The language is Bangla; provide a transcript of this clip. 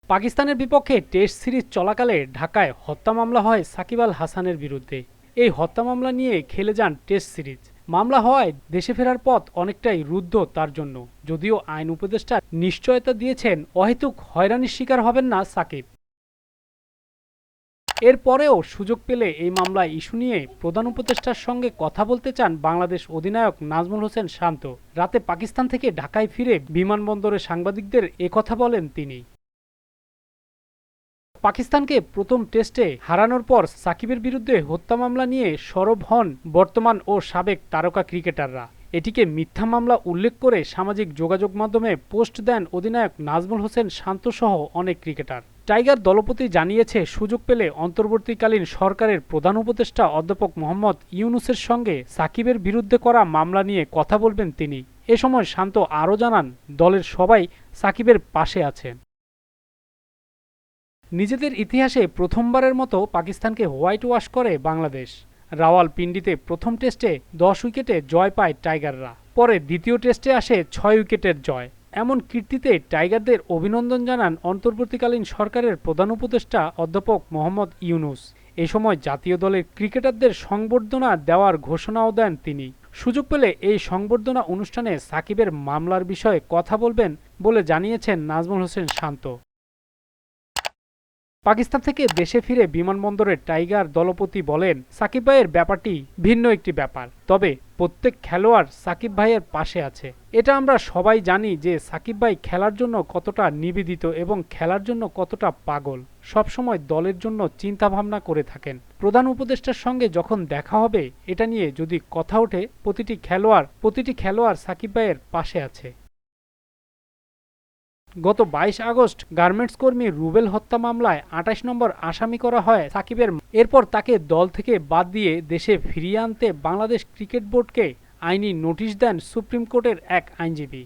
পাকিস্তানের বিপক্ষে টেস্ট সিরিজ চলাকালে ঢাকায় হত্যা মামলা হয় সাকিব আল হাসানের বিরুদ্ধে। এই হত্যা মামলা নিয়ে খেলে যান টেস্ট সিরিজ। মামলা হওয়ায় দেশে ফেরার পথ অনেকটাই রুদ্ধ তার জন্য, যদিও আইন উপদেষ্টা নিশ্চয়তা দিয়েছেন অহেতুক হয়রানির শিকার হবেন না সাকিব। এরপরেও সুযোগ পেলে এই মামলা ইস্যু নিয়ে প্রধান উপদেষ্টার সঙ্গে কথা বলতে চান বাংলাদেশ অধিনায়ক নাজমুল হোসেন শান্ত। রাতে পাকিস্তান থেকে ঢাকায় ফিরে বিমানবন্দরে সাংবাদিকদের একথা বলেন তিনি। পাকিস্তানকে প্রথম টেস্টে হারানোর পর সাকিবের বিরুদ্ধে হত্যা মামলা নিয়ে সরব হন বর্তমান ও সাবেক তারকা ক্রিকেটাররা। এটিকে মিথ্যা মামলা উল্লেখ করে সামাজিক যোগাযোগ মাধ্যমে পোস্ট দেন অধিনায়ক নাজমুল হোসেন শান্তসহ অনেক ক্রিকেটার। টাইগার দলপতি জানিয়েছে, সুযোগ পেলে অন্তর্বর্তীকালীন সরকারের প্রধান উপদেষ্টা অধ্যাপক মোহাম্মদ ইউনূসের সঙ্গে সাকিবের বিরুদ্ধে করা মামলা নিয়ে কথা বলবেন তিনি। এ সময় শান্ত আরও জানান, দলের সবাই সাকিবের পাশে আছেন। নিজেদের ইতিহাসে প্রথমবারের মতো পাকিস্তানকে হোয়াইট ওয়াশ করে বাংলাদেশ। রাওয়ালপিন্ডিতে প্রথম টেস্টে 10 উইকেটে জয় পায় টাইগাররা। পরে দ্বিতীয় টেস্টে আসে 6 উইকেটের জয়। এমন কীর্তিতে টাইগারদের অভিনন্দন জানান অন্তর্বর্তীকালীন সরকারের প্রধান উপদেষ্টা অধ্যাপক মোহাম্মদ ইউনূস। এ সময় জাতীয় দলের ক্রিকেটারদের সংবর্ধনা দেওয়ার ঘোষণাও দেন তিনি। সুযোগ পেলে এই সংবর্ধনা অনুষ্ঠানে সাকিবের মামলার বিষয়ে কথা বলবেন বলে জানিয়েছেন নাজমুল হোসেন শান্ত। পাকিস্তান থেকে দেশে ফিরে বিমানবন্দরে টাইগার দলপতি বলেন, সাকিব ভাইয়ের ব্যাপারটি ভিন্ন একটি ব্যাপার, তবে প্রত্যেক খেলোয়াড় সাকিব ভাইয়ের পাশে আছে। এটা আমরা সবাই জানি যে সাকিব ভাই খেলার জন্য কতটা নিবেদিত এবং খেলার জন্য কতটা পাগল। সবসময় দলের জন্য চিন্তা ভাবনা করে থাকেন। প্রধান উপদেষ্টার সঙ্গে যখন দেখা হবে এটা নিয়ে যদি কথা ওঠে, প্রতিটি খেলোয়াড় সাকিব ভাইয়ের পাশে আছে। গত 22 আগস্ট গার্মেন্টস কর্মী রুবেল হত্যা মামলায় 28 নম্বর আসামি করা হয় সাকিবের। এরপর তাকে দল থেকে বাদ দিয়ে দেশে ফিরিয়ে আনতে বাংলাদেশ ক্রিকেট বোর্ডকে আইনি নোটিশ দেন সুপ্রিম কোর্টের এক আইনজীবী।